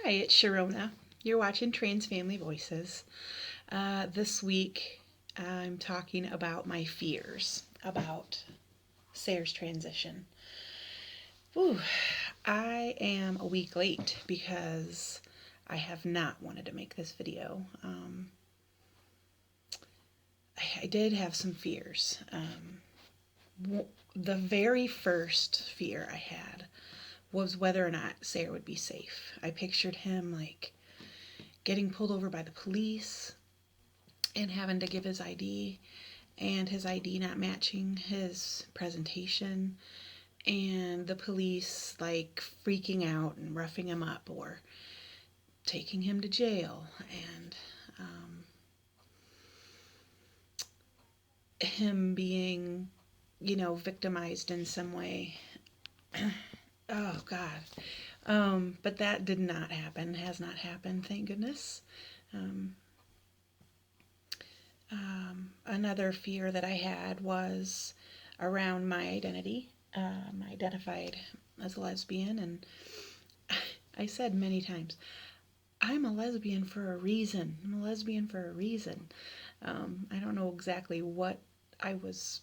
Hi, it's Sharona. You're watching Trans Family Voices. This week, I'm talking about my fears about Sarah's transition. Whew, I am a week late because I have not wanted to make this video. I did have some fears. The very first fear I had was whether or not Sarah would be safe. I pictured him like getting pulled over by the police and having to give his ID, and his ID not matching his presentation, and the police like freaking out and roughing him up or taking him to jail, and him being, victimized in some way. Oh, God. But that did not happen, has not happened, thank goodness. Another fear that I had was around my identity. I identified as a lesbian, and I said many times, I'm a lesbian for a reason. I'm a lesbian for a reason. I don't know exactly what I was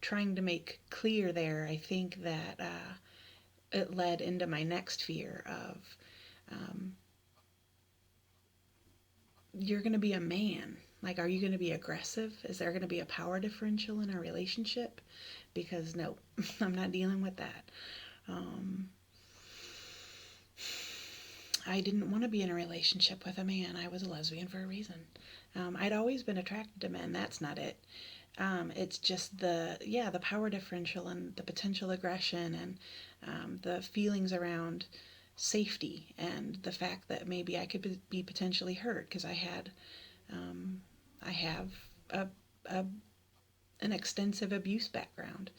trying to make clear there. I think that it led into my next fear of you're going to be a man. Like, are you going to be aggressive? Is there going to be a power differential in our relationship? Because no, I'm not dealing with that. I didn't want to be in a relationship with a man. I was a lesbian for a reason. I'd always been attracted to men. That's not it. It's just the power differential and the potential aggression and the feelings around safety and the fact that maybe I could be potentially hurt because I have a, a an extensive abuse background,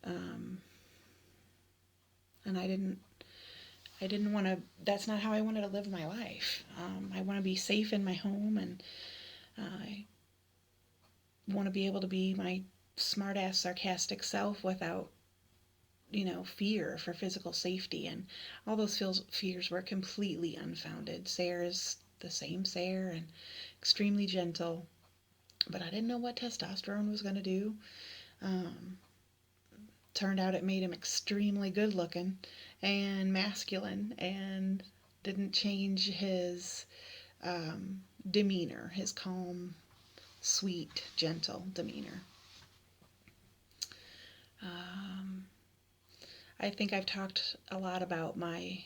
and I didn't want to. That's not how I wanted to live my life. I want to be safe in my home, and I want to be able to be my smart-ass, sarcastic self without, fear for physical safety. And all those fears were completely unfounded. Sarah's the same Sarah and extremely gentle, but I didn't know what testosterone was going to do. Um, Turned out it made him extremely good looking and masculine, and didn't change his demeanor, his calm, sweet, gentle demeanor. Um, I think I've talked a lot about my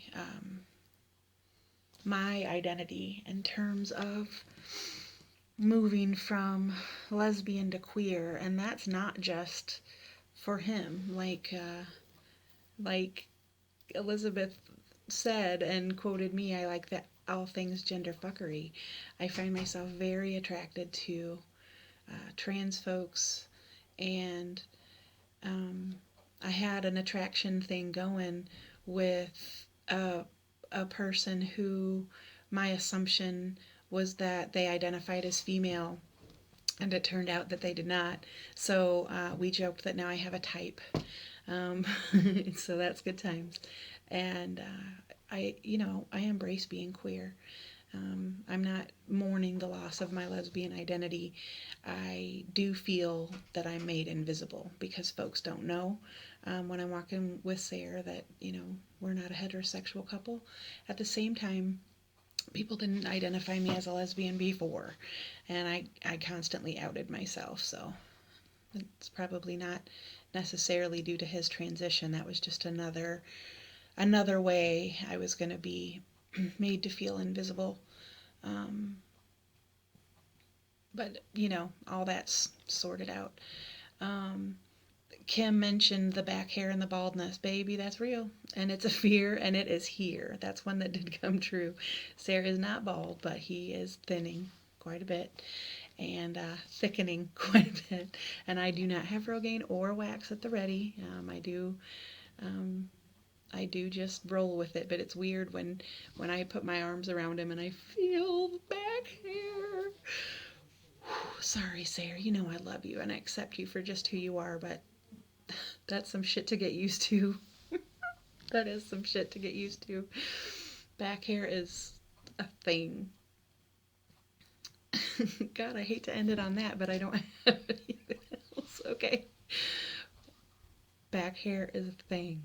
identity in terms of moving from lesbian to queer, and that's not just for him. Like Elizabeth said and quoted me, I like that all things gender fuckery. I find myself very attracted to trans folks, and I had an attraction thing going with a person who my assumption was that they identified as female, and it turned out that they did not. So we joked that now I have a type. Um, so that's good times. And I embrace being queer. I'm not mourning the loss of my lesbian identity. I do feel that I'm made invisible because folks don't know when I'm walking with Sarah that, we're not a heterosexual couple. At the same time, people didn't identify me as a lesbian before, and I constantly outed myself, so it's probably not necessarily due to his transition. That was just another way I was going to be made to feel invisible. Um, but all that's sorted out. Um, Kim mentioned the back hair and the baldness. Baby, that's real. And it's a fear, and it is here. That's one that did come true. Sarah is not bald, but he is thinning quite a bit and thickening quite a bit. And I do not have Rogaine or wax at the ready. Um, I do just roll with it, but it's weird when I put my arms around him and I feel the back hair. Sorry, Sarah. I love you and I accept you for just who you are, but that's some shit to get used to. That is some shit to get used to. Back hair is a thing. God, I hate to end it on that, but I don't have anything else. Okay. Back hair is a thing.